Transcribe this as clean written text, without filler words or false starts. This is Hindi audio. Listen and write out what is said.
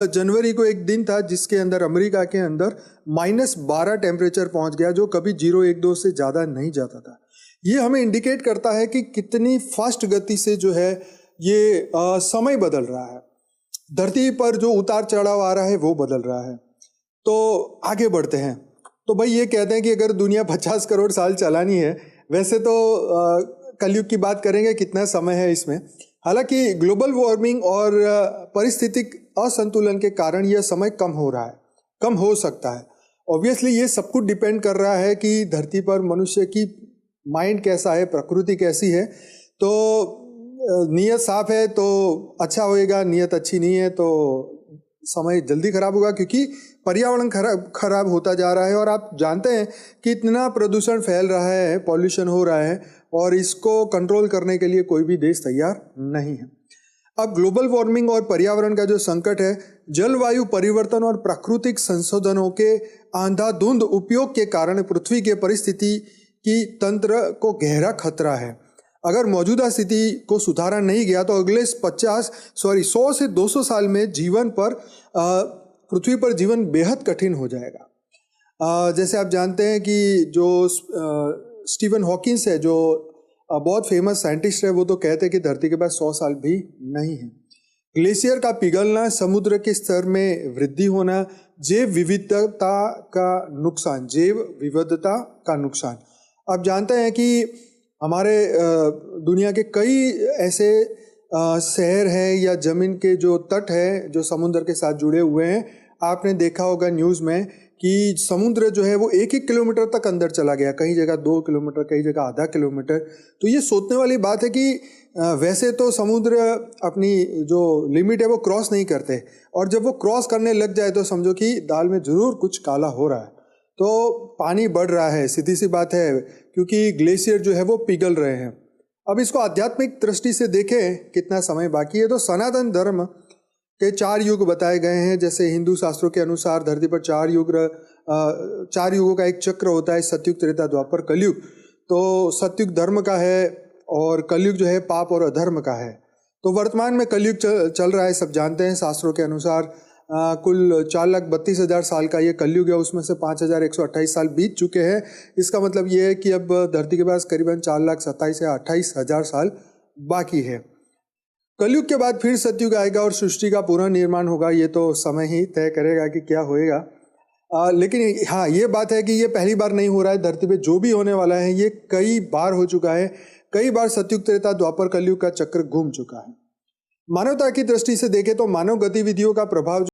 जनवरी को एक दिन था जिसके अंदर अमेरिका के अंदर -12 टेम्परेचर पहुंच गया, जो कभी 0-1-2 से ज़्यादा नहीं जाता था। ये हमें इंडिकेट करता है कि कितनी फास्ट गति से जो है ये समय बदल रहा है। धरती पर जो उतार चढ़ाव आ रहा है वो बदल रहा है। तो आगे बढ़ते हैं। तो भाई ये कहते हैं कि अगर दुनिया 50 करोड़ साल चलानी है, वैसे तो कलयुग की बात करेंगे, कितना समय है इसमें। हालांकि ग्लोबल वार्मिंग और पारिस्थितिक असंतुलन के कारण यह समय कम हो रहा है, कम हो सकता है। ऑब्वियसली ये सब कुछ डिपेंड कर रहा है कि धरती पर मनुष्य की माइंड कैसा है, प्रकृति कैसी है। तो नीयत साफ है तो अच्छा होएगा, नीयत अच्छी नहीं है तो समय जल्दी खराब होगा, क्योंकि पर्यावरण खराब होता जा रहा है। और आप जानते हैं कि इतना प्रदूषण फैल रहा है, पॉल्यूशन हो रहा है, और इसको कंट्रोल करने के लिए कोई भी देश तैयार नहीं है। अब ग्लोबल वार्मिंग और पर्यावरण का जो संकट है, जलवायु परिवर्तन और प्राकृतिक संशोधनों के अंधाधुंध उपयोग के कारण पृथ्वी के परिस्थिति की तंत्र को गहरा खतरा है। अगर मौजूदा स्थिति को सुधारा नहीं गया तो अगले 100 से 200 साल में पृथ्वी पर जीवन बेहद कठिन हो जाएगा। जैसे आप जानते हैं कि जो स्टीफन हॉकिंस है, जो बहुत फेमस साइंटिस्ट है, वो तो कहते हैं कि धरती के पास 100 साल भी नहीं है। ग्लेशियर का पिघलना, समुद्र के स्तर में वृद्धि होना, जैव विविधता का नुकसान। आप जानते हैं कि हमारे दुनिया के कई ऐसे शहर हैं या ज़मीन के जो तट है जो समुद्र के साथ जुड़े हुए हैं। आपने देखा होगा न्यूज़ में कि समुद्र जो है वो 1-1 किलोमीटर तक अंदर चला गया, कई जगह 2 किलोमीटर, कई जगह आधा किलोमीटर। तो ये सोचने वाली बात है कि वैसे तो समुद्र अपनी जो लिमिट है वो क्रॉस नहीं करते, और जब वो क्रॉस करने लग जाए तो समझो कि दाल में ज़रूर कुछ काला हो रहा है। तो पानी बढ़ रहा है, सीधी सी बात है, क्योंकि ग्लेशियर जो है वो पिघल रहे हैं। अब इसको आध्यात्मिक दृष्टि से देखें कितना समय बाकी है, तो सनातन धर्म के 4 युग बताए गए हैं। जैसे हिंदू शास्त्रों के अनुसार धरती पर 4 युगों का एक चक्र होता है, सतयुग, त्रेता, द्वापर, कलयुग। तो सतयुग धर्म का है और कलयुग जो है पाप और अधर्म का है। तो वर्तमान में कलयुग चल रहा है, सब जानते हैं। शास्त्रों के अनुसार कुल 4,32,000 साल का ये कलयुग है, उसमें से 5,128 साल बीत चुके हैं। इसका मतलब ये है कि अब धरती के पास करीबन 4,27,000 या 28,000 साल बाकी है। कलयुग के बाद फिर सतयुग आएगा और सृष्टि का पुनर्निर्माण होगा। ये तो समय ही तय करेगा कि क्या होएगा। लेकिन हाँ, ये बात है कि ये पहली बार नहीं हो रहा है। धरती पे जो भी होने वाला है ये कई बार हो चुका है। कई बार सतयुग, त्रेता, द्वापर, कलयुग का चक्र घूम चुका है। मानवता की दृष्टि से देखें तो मानव गतिविधियों का प्रभाव